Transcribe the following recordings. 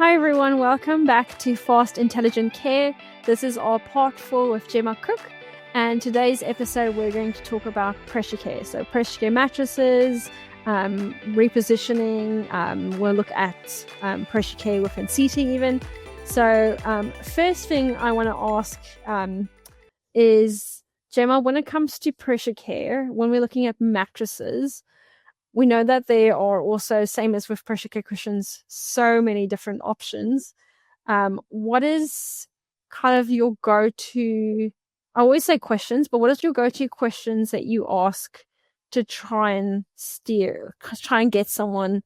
Hi everyone, welcome back to Fast Intelligent Care. This is our part 4 with Jemma Cooke, and today's episode we're going to talk about pressure care. So pressure care mattresses, repositioning, we'll look at pressure care within seating even. So first thing I want to ask is, Jemma, when it comes to pressure care, when we're looking at mattresses, we know that there are also, same as with pressure care cushions, so many different options. What is kind of your go-to, I always say questions, but what is your go-to questions that you ask to try and get someone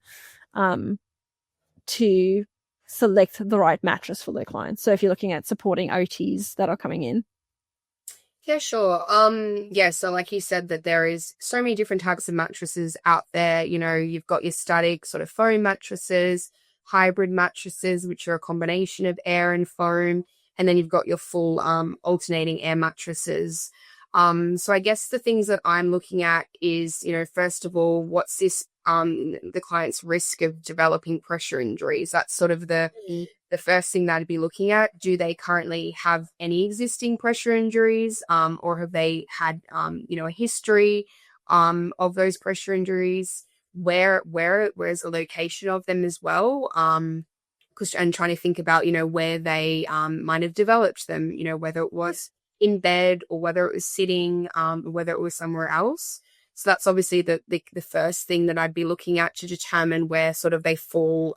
to select the right mattress for their clients? So if you're looking at supporting OTs that are coming in. Yeah, sure. So like you said, that there is so many different types of mattresses out there. You know, you've got your static sort of foam mattresses, hybrid mattresses, which are a combination of air and foam, and then you've got your full alternating air mattresses. So I guess the things that I'm looking at is, you know, first of all, what's the client's risk of developing pressure injuries? That's sort of the first thing that I'd be looking at. Do they currently have any existing pressure injuries, or have they had, a history of those pressure injuries? Where's the location of them as well? And trying to think about, where they might have developed them, whether it was in bed or whether it was sitting, or whether it was somewhere else. So that's obviously the first thing that I'd be looking at to determine where sort of they fall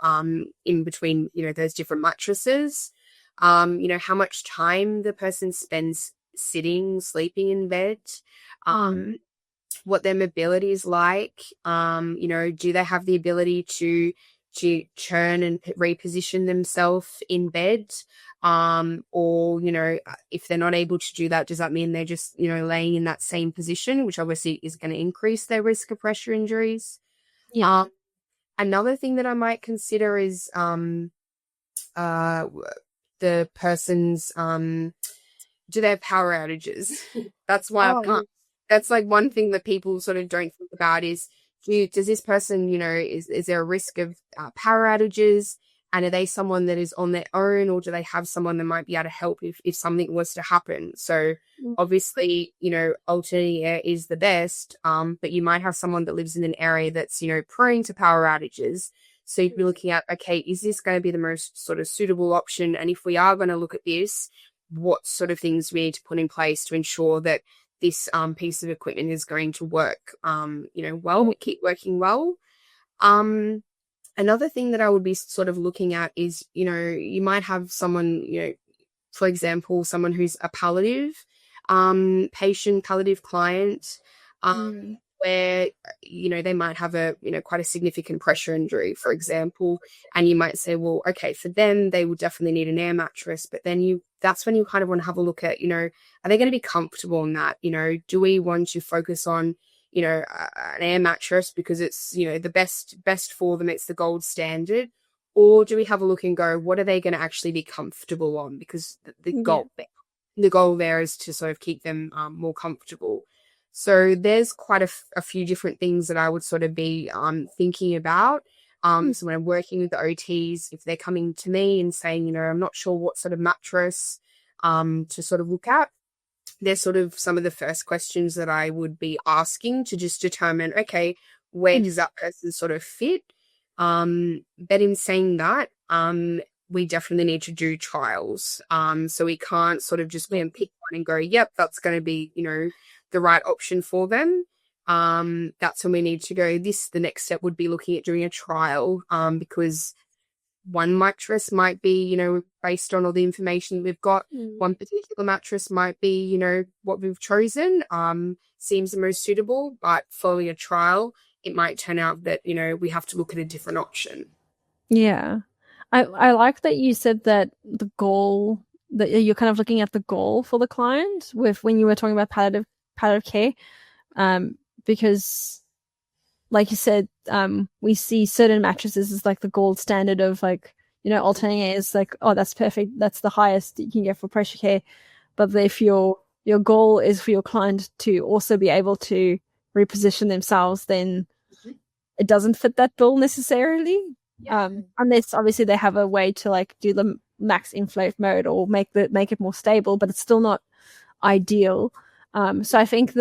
in between, those different mattresses. How much time the person spends sitting, sleeping in bed, what their mobility is like. Do they have the ability to turn and reposition themselves in bed? Or, if they're not able to do that, does that mean they're just, laying in that same position, which obviously is going to increase their risk of pressure injuries? Yeah. Another thing that I might consider is the person's do they have power outages? That's why that's like one thing that people sort of don't think about is, does this person, is there a risk of power outages? And are they someone that is on their own, or do they have someone that might be able to help if something was to happen? So obviously, alternating air is the best, but you might have someone that lives in an area that's, prone to power outages. So you'd be looking at, okay, is this going to be the most sort of suitable option? And if we are going to look at this, what sort of things we need to put in place to ensure that this piece of equipment is going to work, well, keep working well. Another thing that I would be sort of looking at is, you might have someone, for example, someone who's a palliative client, where, they might have quite a significant pressure injury, for example, and you might say, well, okay, for them, they will definitely need an air mattress, but then that's when you kind of want to have a look at, are they going to be comfortable in that? Do we want to focus on, an air mattress because it's, the best for them, it's the gold standard? Or do we have a look and go, what are they going to actually be comfortable on? Because the goal there is to sort of keep them more comfortable. So there's quite a few different things that I would sort of be thinking about. So when I'm working with the OTs, if they're coming to me and saying, I'm not sure what sort of mattress to sort of look at, there's sort of some of the first questions that I would be asking to just determine, okay, where does that person sort of fit? But in saying that, we definitely need to do trials. So we can't sort of just pick one and go, yep, that's going to be, the right option for them. That's when we need to go. The next step would be looking at doing a trial, because one mattress might be, based on all the information we've got. One particular mattress might be, what we've chosen, seems the most suitable, but following a trial, it might turn out that, we have to look at a different option. Yeah. I like that you said that the goal, that you're kind of looking at the goal for the client when you were talking about palliative care, because like you said, we see certain mattresses as like the gold standard of like, alternating air is like, oh, that's perfect. That's the highest you can get for pressure care. But if your goal is for your client to also be able to reposition themselves, then it doesn't fit that bill necessarily. Unless obviously they have a way to like do the max inflate mode or make it more stable, but it's still not ideal. So I think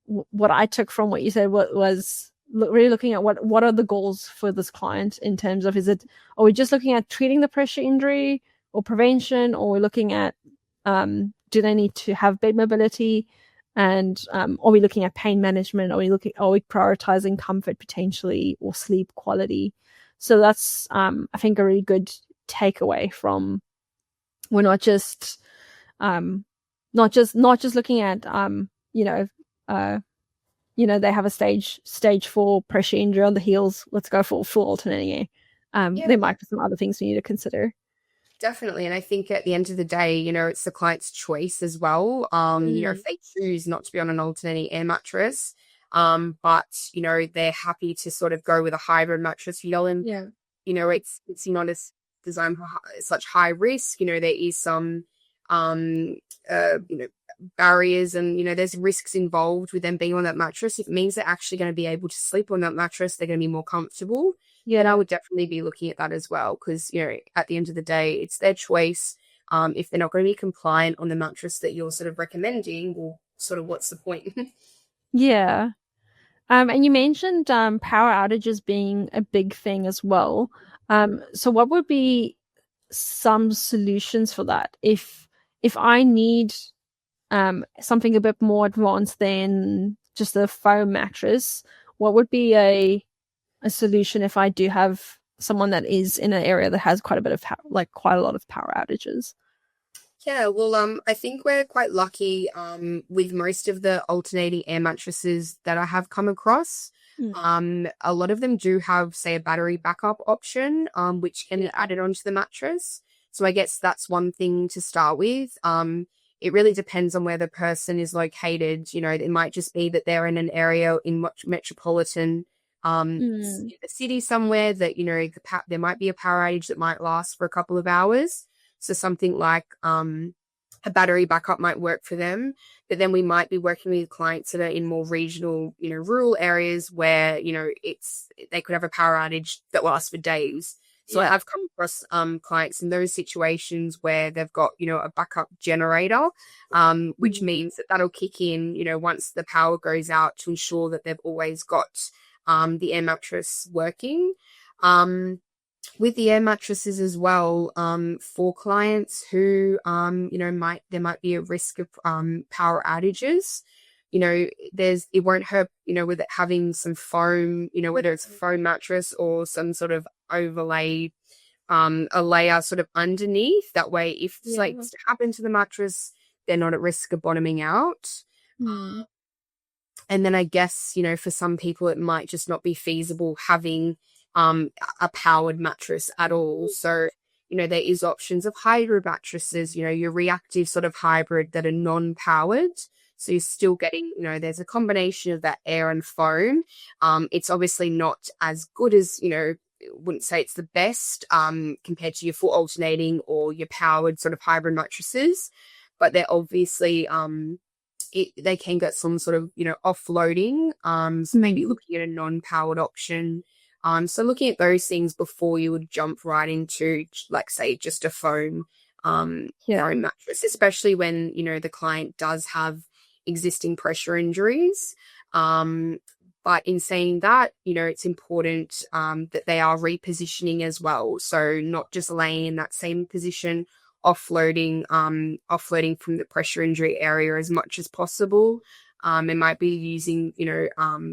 what I took from what you said was really looking at what are the goals for this client in terms of, are we just looking at treating the pressure injury or prevention, or we're looking at do they need to have bed mobility, and are we looking at pain management, are we prioritizing comfort potentially or sleep quality? So that's I think a really good takeaway from, we're not just looking at they have a stage 4 pressure injury on the heels, let's go for full alternating air. There might be some other things we need to consider. Definitely. And I think at the end of the day, it's the client's choice as well. If they choose not to be on an alternating air mattress, but they're happy to sort of go with a hybrid mattress, it's not as designed for such high risk. There is some barriers, and there's risks involved with them being on that mattress. It means they're actually going to be able to sleep on that mattress. They're going to be more comfortable. And I would definitely be looking at that as well, because at the end of the day, it's their choice. If they're not going to be compliant on the mattress that you're sort of recommending, well, sort of what's the point? Yeah. And you mentioned power outages being a big thing as well. So what would be some solutions for that? If I need something a bit more advanced than just a foam mattress, what would be a solution if I do have someone that is in an area that has quite a lot of power outages? Yeah, well, I think we're quite lucky with most of the alternating air mattresses that I have come across. A lot of them do have, say, a battery backup option, which can be added onto the mattress. So I guess that's one thing to start with. It really depends on where the person is located. It might just be that they're in an area in metropolitan a city somewhere that, there might be a power outage that might last for a couple of hours. So something like a battery backup might work for them. But then we might be working with clients that are in more regional, rural areas where, they could have a power outage that lasts for days. So I've come across clients in those situations where they've got, a backup generator, which means that that'll kick in, once the power goes out, to ensure that they've always got the air mattress working. With the air mattresses as well, for clients who, there might be a risk of power outages. It won't hurt, with it having some foam, whether it's a foam mattress or some sort of overlay, a layer sort of underneath. That way, if something to happen to the mattress, they're not at risk of bottoming out. And then I guess, for some people, it might just not be feasible having a powered mattress at all. So, there is options of hybrid mattresses, your reactive sort of hybrid that are non-powered. So you're still getting, there's a combination of that air and foam. It's obviously not as good as, wouldn't say it's the best compared to your full alternating or your powered sort of hybrid mattresses, but they're obviously they can get some sort of, offloading. So maybe looking at a non-powered option. So looking at those things before you would jump right into, like, say, just a foam mattress, especially when, the client does have existing pressure injuries. But in saying that, it's important that they are repositioning as well. So not just laying in that same position, offloading from the pressure injury area as much as possible. It might be using,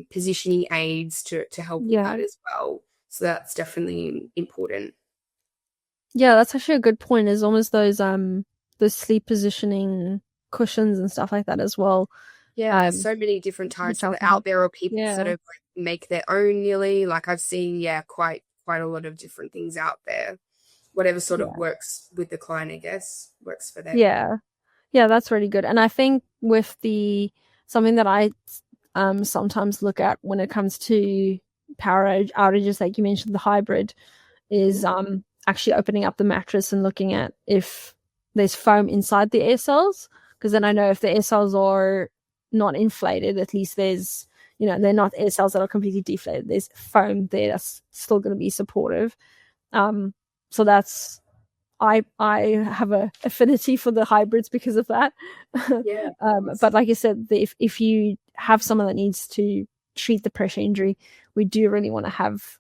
positioning aids to help with that as well. So that's definitely important. Yeah, that's actually a good point. Is almost those sleep positioning cushions and stuff like that as well. Yeah, so many different types that are out there, or people sort of make their own nearly. Like I've seen, quite a lot of different things out there. Whatever sort of works with the client, I guess, works for them. Yeah, that's really good. And I think with something that I sometimes look at when it comes to power outages, like you mentioned, the hybrid, is actually opening up the mattress and looking at if there's foam inside the air cells, because then I know if the air cells are not inflated, at least there's they're not air cells that are completely deflated. There's foam there that's still going to be supportive. So that's, I have a affinity for the hybrids because of that. Yeah. But like you said, if you have someone that needs to treat the pressure injury, we do really want to have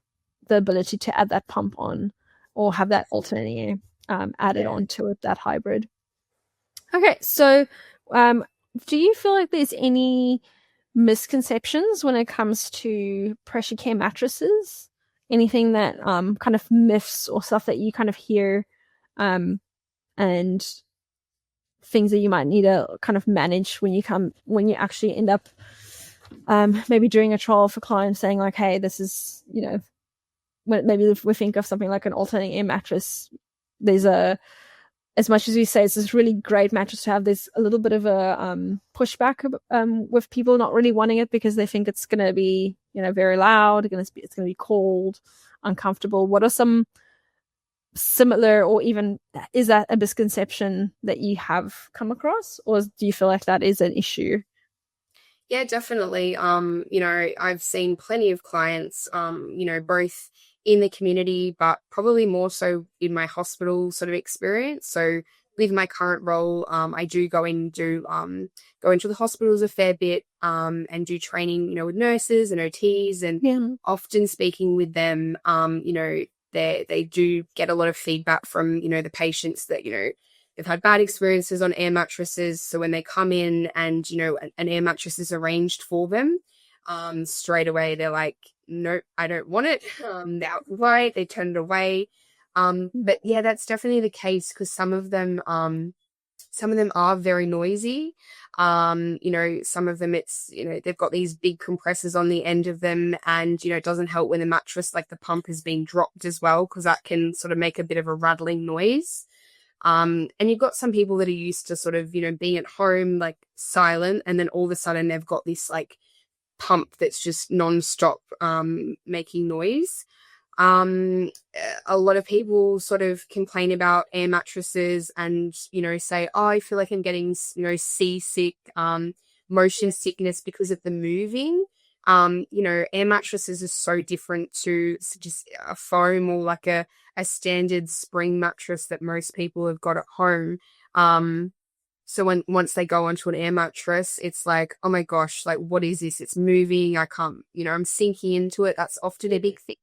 the ability to add that pump on, or have that alternating air added on to it, that hybrid. Okay, so do you feel like there's any misconceptions when it comes to pressure care mattresses? Anything that kind of myths or stuff that you kind of hear, and things that you might need to kind of manage when you actually end up maybe doing a trial for clients, saying like, hey, this is, maybe if we think of something like an alternating air mattress, there's as much as we say it's this really great mattress to have, there's a little bit of a pushback with people not really wanting it because they think it's going to be, very loud, it's going to be cold, uncomfortable. What are some similar, or even is that a misconception that you have come across, or do you feel like that is an issue? Yeah, definitely. I've seen plenty of clients, both in the community, but probably more so in my hospital sort of experience. So with my current role, I do go into the hospitals a fair bit, and do training, with nurses and OTs, and often speaking with them, they do get a lot of feedback from, the patients that, they've had bad experiences on air mattresses. So when they come in and, an air mattress is arranged for them, straight away they're like, nope, I don't want it. They're outright, they turn it away. But yeah, that's definitely the case, because some of them are very noisy. Some of them it's, they've got these big compressors on the end of them, and, it doesn't help when the mattress, like the pump, is being dropped as well, because that can sort of make a bit of a rattling noise. And you've got some people that are used to sort of, being at home, like silent, and then all of a sudden they've got this like pump that's just non-stop making noise. A lot of people sort of complain about air mattresses and, say, oh, I feel like I'm getting, seasick, motion sickness because of the moving. Air mattresses are so different to just a foam or like a standard spring mattress that most people have got at home. So once they go onto an air mattress, it's like, oh my gosh, like, what is this? It's moving. I can't, I'm sinking into it. That's often a big thing.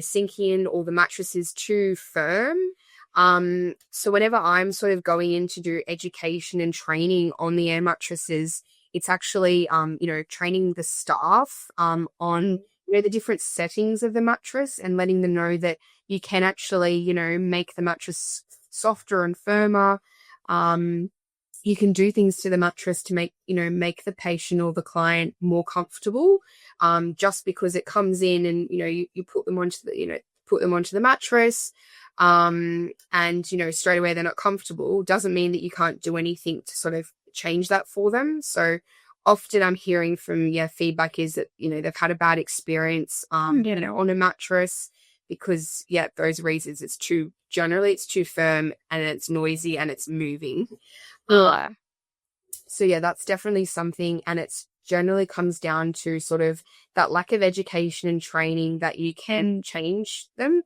Sinking in, or the mattress is too firm. So whenever I'm sort of going in to do education and training on the air mattresses, it's actually, training the staff on, the different settings of the mattress, and letting them know that you can actually, make the mattress softer and firmer. You can do things to the mattress to make the patient or the client more comfortable. Just because it comes in and, you put them onto the mattress, and, straight away they're not comfortable, doesn't mean that you can't do anything to sort of change that for them. So often I'm hearing from, feedback is that, they've had a bad experience, on a mattress, because, those reasons. Generally it's too firm, and it's noisy, and it's moving. So that's definitely something, and it's generally comes down to sort of that lack of education and training that you can change them.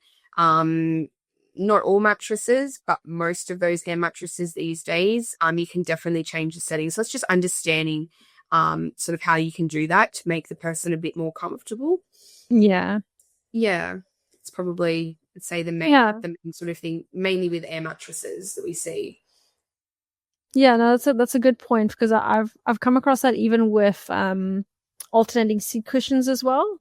Not all mattresses, but most of those air mattresses these days, you can definitely change the settings. So it's just understanding sort of how you can do that to make the person a bit more comfortable. Yeah. It's probably, I'd say, the main sort of thing, mainly with air mattresses that we see. Yeah, no, that's a good point, because I've come across that even with alternating seat cushions as well,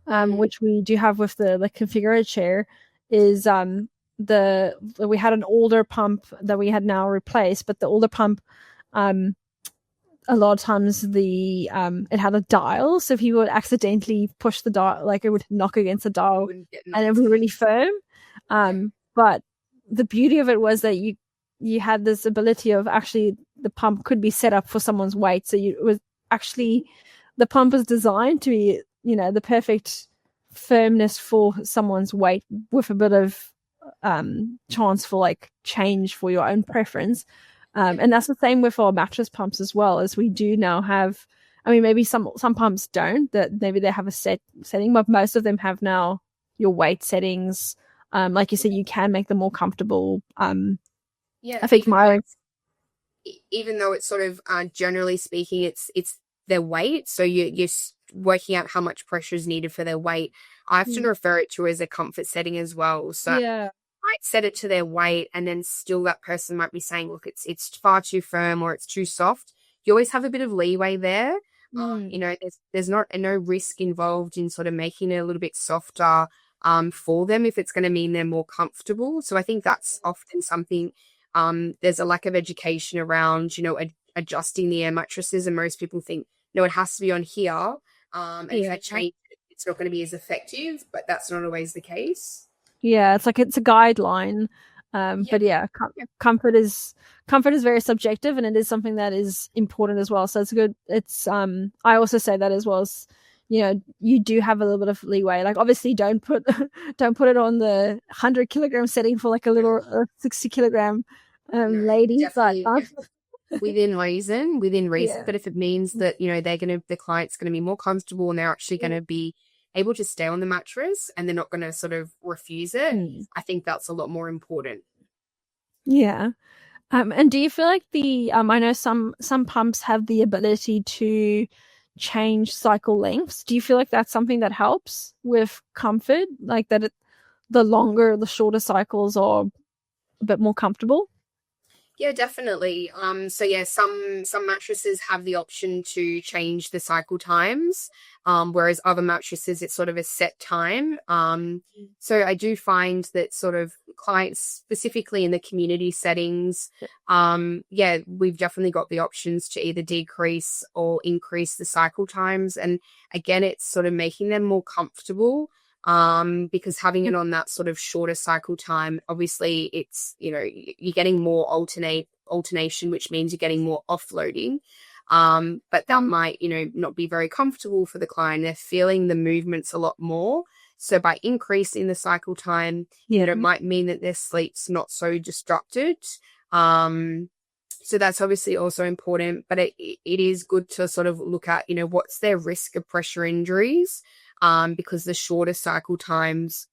which we do have with the configurator chair. Is we had an older pump that we had now replaced, but the older pump, a lot of times it had a dial, so if you would accidentally push the dial, like, it would knock against the dial, and it was really firm. But the beauty of it was that you had this ability of, actually, the pump could be set up for someone's weight, so it was actually, the pump was designed to be, the perfect firmness for someone's weight, with a bit of chance for like change for your own preference. And that's the same with our mattress pumps as well, as we do now have I mean, maybe some pumps don't, that maybe they have a set setting, but most of them have now your weight settings. Like you said, you can make them more comfortable. Yeah, I think my even though it's sort of generally speaking, it's their weight. So you're working out how much pressure is needed for their weight. I often refer it to as a comfort setting as well. So yeah. might set it to their weight, and then still that person might be saying, look, it's far too firm or it's too soft. You always have a bit of leeway there. You know, there's not no risk involved in sort of making it a little bit softer for them if it's going to mean they're more comfortable. So I think that's often something. There's a lack of education around, you know, adjusting the air mattresses, and most people think, no, it has to be on here. And if I change it, it's not going to be as effective, but that's not always the case. Yeah, it's like it's a guideline. But yeah, comfort is very subjective, and it is something that is important as well. So it's good. It's I also say that as well as, you know, you do have a little bit of leeway. Like obviously don't put it on the 100 kilogram setting for like a little 60 kilogram lady, but within reason. Yeah. But if it means that, you know, the client's gonna be more comfortable and they're actually gonna be able to stay on the mattress and they're not gonna sort of refuse it, I think that's a lot more important. Yeah. And do you feel like I know some pumps have the ability to change cycle lengths. Do you feel like that's something that helps with comfort? Like that the shorter cycles are a bit more comfortable? Yeah, definitely. So yeah, some mattresses have the option to change the cycle times, whereas other mattresses it's sort of a set time. So I do find that sort of clients specifically in the community settings, yeah, we've definitely got the options to either decrease or increase the cycle times. And again, it's sort of making them more comfortable. Because having it on that sort of shorter cycle time, obviously it's, you know, you're getting more alternation, which means you're getting more offloading. But that might, you know, not be very comfortable for the client. They're feeling the movements a lot more. So by increasing the cycle time, you know, it might mean that their sleep's not so disrupted. So that's obviously also important, but it is good to sort of look at, you know, what's their risk of pressure injuries, because the shorter cycle times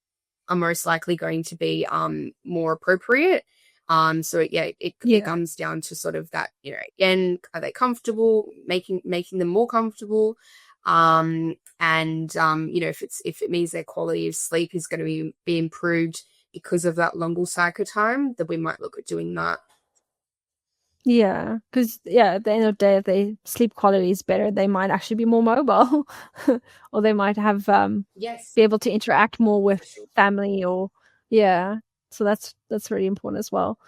are most likely going to be more appropriate. So yeah, it comes down to sort of that, you know, again, are they comfortable, making them more comfortable, and you know, if it means their quality of sleep is going to be improved because of that longer cycle time, then we might look at doing that. Yeah, because at the end of the day, if their sleep quality is better, they might actually be more mobile, or they might have be able to interact more with family, or So that's really important as well.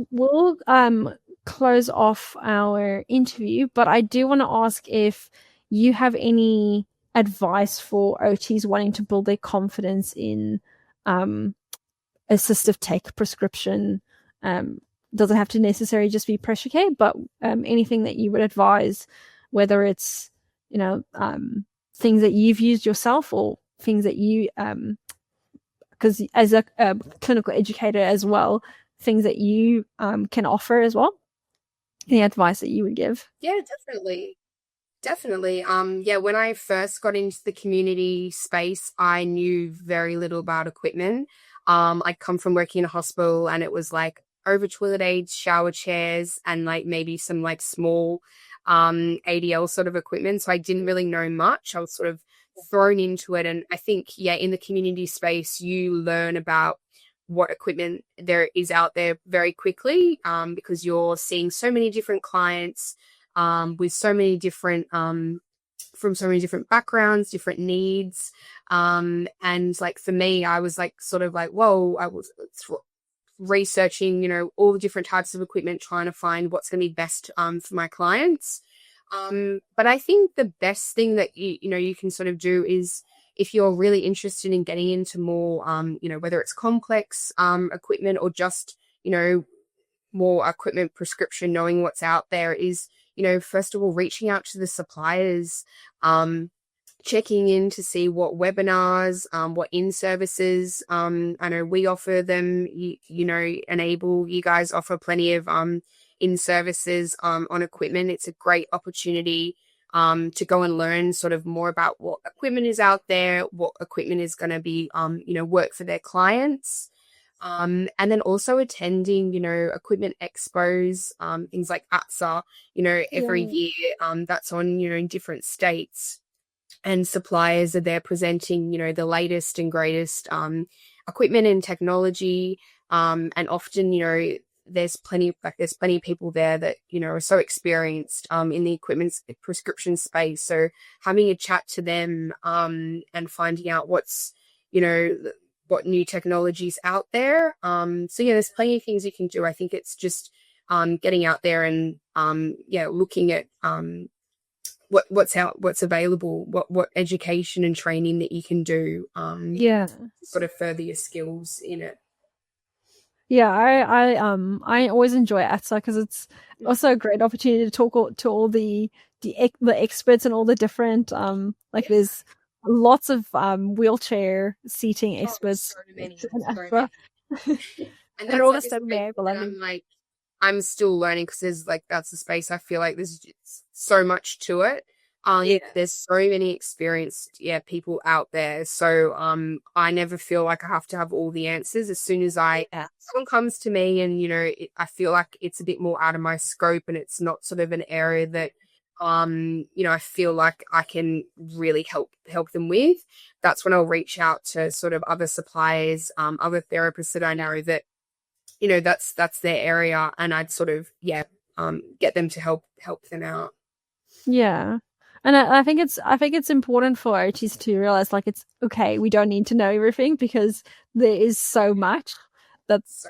We'll close off our interview, but I do want to ask if you have any advice for OTs wanting to build their confidence in assistive tech prescription. Doesn't have to necessarily just be pressure care, but anything that you would advise, whether it's, you know, things that you've used yourself or things that you, because as a clinical educator as well, things that you can offer as well. Any advice that you would give? Yeah, definitely. Definitely. Yeah, when I first got into the community space, I knew very little about equipment. I'd come from working in a hospital, and it was like over toilet aids, shower chairs, and like maybe some like small ADL sort of equipment. So I didn't really know much. I was sort of thrown into it. And I think, in the community space, you learn about what equipment there is out there very quickly, because you're seeing so many different clients with so many different from so many different backgrounds, different needs. And like for me, I was like sort of like, whoa, I was researching, you know, all the different types of equipment, trying to find what's going to be best for my clients. But I think the best thing that you can sort of do is, if you're really interested in getting into more, you know, whether it's complex equipment or just, you know, more equipment prescription, knowing what's out there, is, you know, first of all, reaching out to the suppliers, checking in to see what webinars, what in-services, I know we offer them, you know, Enable, you guys offer plenty of in services on equipment. It's a great opportunity to go and learn sort of more about what equipment is out there, what equipment is going to be, work for their clients. And then also attending, equipment expos, things like ATSA, every year, that's on, in different states. And suppliers are there presenting, the latest and greatest equipment and technology. And often, there's plenty of people there that, are so experienced in the equipment prescription space. So having a chat to them and finding out what's, what new technologies out there. There's plenty of things you can do. I think it's just getting out there and looking at what's available, what education and training that you can do. Sort of further your skills in it. Yeah, I always enjoy ATSA because it's also a great opportunity to talk to all the experts and all the different there's lots of wheelchair seating experts. So many. And they're all the same level. I'm still learning because that's the space I feel like there's so much to it. There's so many experienced people out there. So I never feel like I have to have all the answers. As soon as someone comes to me and I feel like it's a bit more out of my scope and it's not sort of an area that I feel like I can really help them with. That's when I'll reach out to sort of other suppliers, other therapists that I know that that's their area, and I'd sort of get them to help them out. Yeah. And I think it's important for OTs to realize it's okay, we don't need to know everything because there is so much. There's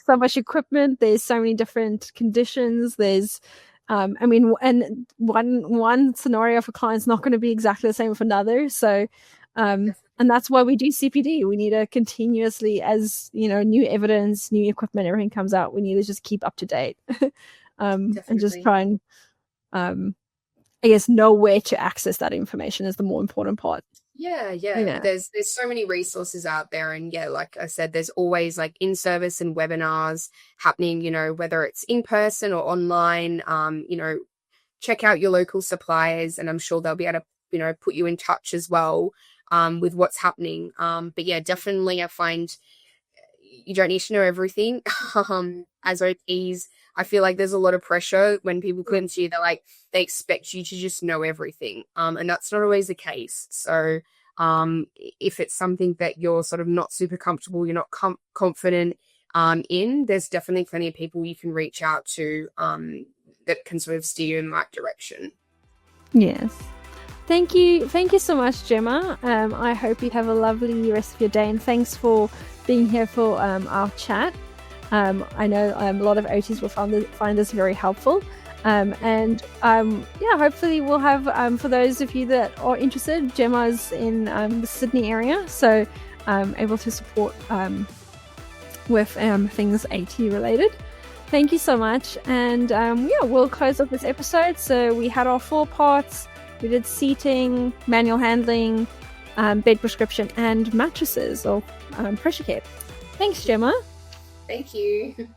so much equipment, there's so many different conditions, there's and one scenario for clients not going to be exactly the same with another. So and that's why we do CPD. We need to continuously, as new evidence, new equipment, everything comes out, we need to just keep up to date. And just try and I guess know where to access that information is the more important part. Yeah. There's so many resources out there, and like I said, there's always in-service and webinars happening, whether it's in person or online. Check out your local suppliers, and I'm sure they'll be able to, put you in touch as well with what's happening. But definitely I find you don't need to know everything. As OTs, I feel like there's a lot of pressure when people come to you. They expect you to just know everything. And that's not always the case. So if it's something that you're sort of not super comfortable, you're not confident in, there's definitely plenty of people you can reach out to that can sort of steer you in the right direction. Yes. Thank you so much, Jemma. I hope you have a lovely rest of your day, and thanks for being here for our chat. I know a lot of OTs will find this very helpful. Hopefully we'll have, for those of you that are interested, Jemma's in the Sydney area, so able to support with things AT related. Thank you so much, and we'll close off this episode. So we had our 4 parts. We did seating, manual handling, bed prescription, and mattresses or pressure care. Thanks, Jemma. Thank you.